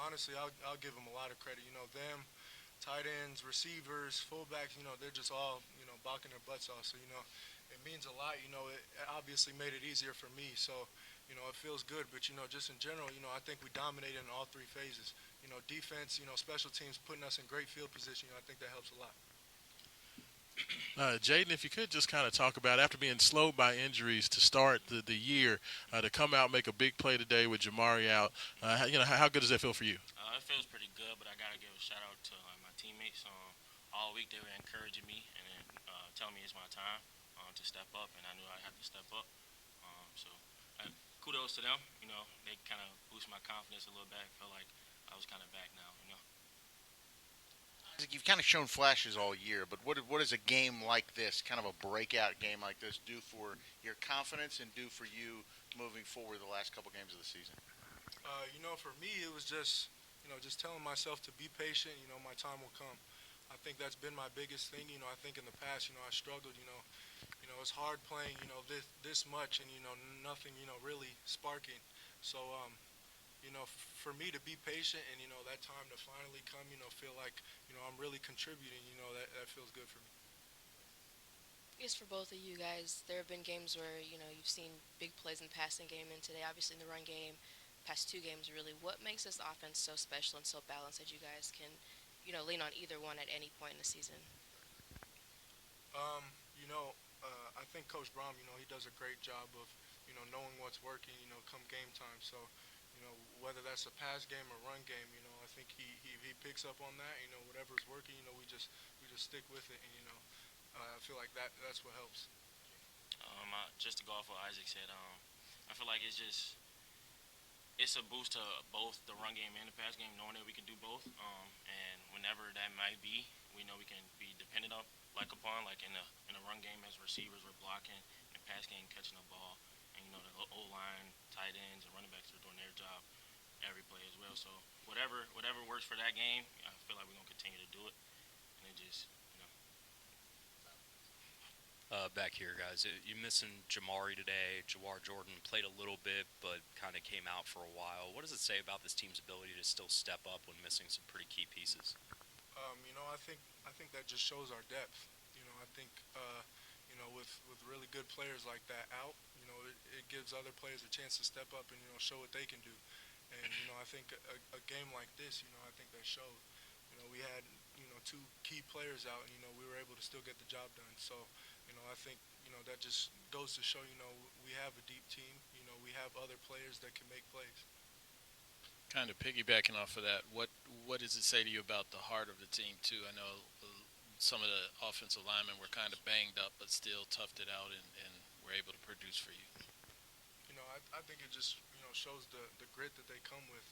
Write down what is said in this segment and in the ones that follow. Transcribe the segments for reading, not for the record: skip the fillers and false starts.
Honestly, I'll give them a lot of credit. Them, tight ends, receivers, fullbacks. They're just all balking their butts off. So it means a lot. It obviously made it easier for me. So it feels good. But just in general, I think we dominated in all three phases. Defense, special teams, putting us in great field position. I think that helps a lot. Jadon, if you could just kind of talk about after being slowed by injuries to start the year, to come out make a big play today with Jamari out, how good does that feel for you? It feels pretty good, but I gotta give a shout out to my teammates. All week they were encouraging me and then telling me it's my time to step up, and I knew I had to step up. So kudos to them. They kind of boosted my confidence a little bit. I felt like I was kind of back now. You've kind of shown flashes all year, but what does a game like this, kind of a breakout game like this, do for your confidence and do for you moving forward the last couple games of the season? For me, it was just telling myself to be patient. My time will come. I think that's been my biggest thing. I think in the past, I struggled. It's hard playing. This much and nothing. Really sparking. So for me to be patient and that time to finally come. Feel like I'm really contributing. That feels good for me. I guess for both of you guys, there have been games where you've seen big plays in the passing game, and today, obviously in the run game, past two games really. What makes this offense so special and so balanced that you guys can, lean on either one at any point in the season? Um, I think Coach Brom, he does a great job of, knowing what's working, come game time. So, whether that's a pass game or run game, I think he picks up on that. Whatever's working, we just stick with it, and I feel like that's what helps. Just to go off what Isaac said, I feel like it's a boost to both the run game and the pass game, knowing that we can do both. And whenever that might be, we know we can be dependent on, like upon, like in a run game as receivers we're blocking, in the pass game catching the ball, and the O line, tight ends, and running backs are doing their job every play as well. So whatever works for that game, I feel like we're gonna continue to do it, and it just Back here, guys. You missing Jamari today. Jawar Jordan played a little bit, but kind of came out for a while. What does it say about this team's ability to still step up when missing some pretty key pieces? I think that just shows our depth. I think with really good players like that out, it gives other players a chance to step up and show what they can do. And I think a game like this, I think that showed. We had two key players out, and we were able to still get the job done. So I think that just goes to show we have a deep team. We have other players that can make plays. Kind of piggybacking off of that, what does it say to you about the heart of the team too? I know some of the offensive linemen were kind of banged up, but still toughed it out and were able to produce for you. I think it just shows the grit that they come with.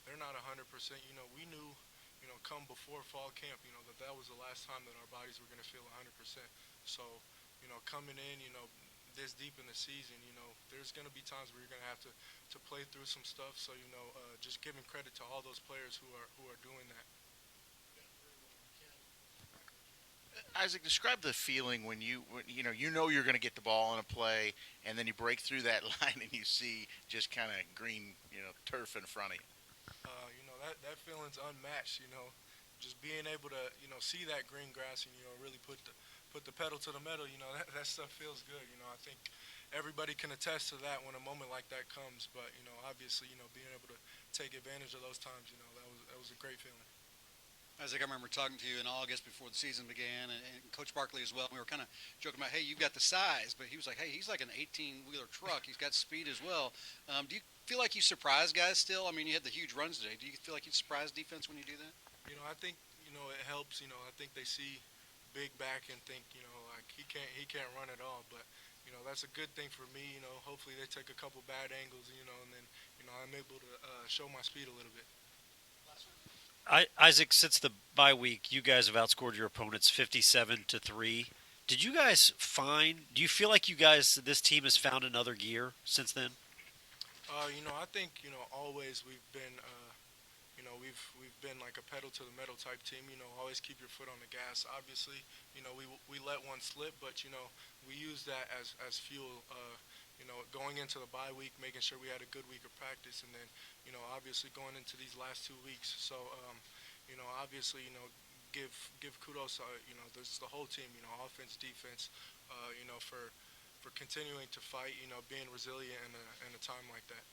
They're not 100%. We knew come before fall camp that was the last time that our bodies were going to feel 100%. So coming in this deep in the season, there's going to be times where you're going to have to play through some stuff. So just giving credit to all those players who are doing that. Isaac, describe the feeling when you're going to get the ball in a play, and then you break through that line and you see just kind of green, turf in front of you. That feeling's unmatched. Just being able to see that green grass and really put the pedal to the metal. That stuff feels good. I think everybody can attest to that when a moment like that comes. But obviously being able to take advantage of those times. That was a great feeling. Isaac, I remember talking to you in August before the season began, and Coach Barkley as well. We were kind of joking about, hey, you've got the size, but he was like, hey, he's like an 18-wheeler truck. He's got speed as well. Do you feel like you surprise guys still? I mean, you had the huge runs today. Do you feel like you surprise defense when you do that? I think it helps. I think they see big back and think like he can't run at all. But that's a good thing for me. Hopefully they take a couple bad angles. And then I'm able to show my speed a little bit. Isaac, since the bye week, you guys have outscored your opponents 57-3. Do you feel like this team has found another gear since then? I think always we've been we've been like a pedal to the metal type team. Always keep your foot on the gas. Obviously, we let one slip, but we use that as fuel. going into the bye week, making sure we had a good week of practice, and then, obviously going into these last 2 weeks. So, obviously, give kudos, there's the whole team, offense, defense, for continuing to fight, being resilient in a time like that.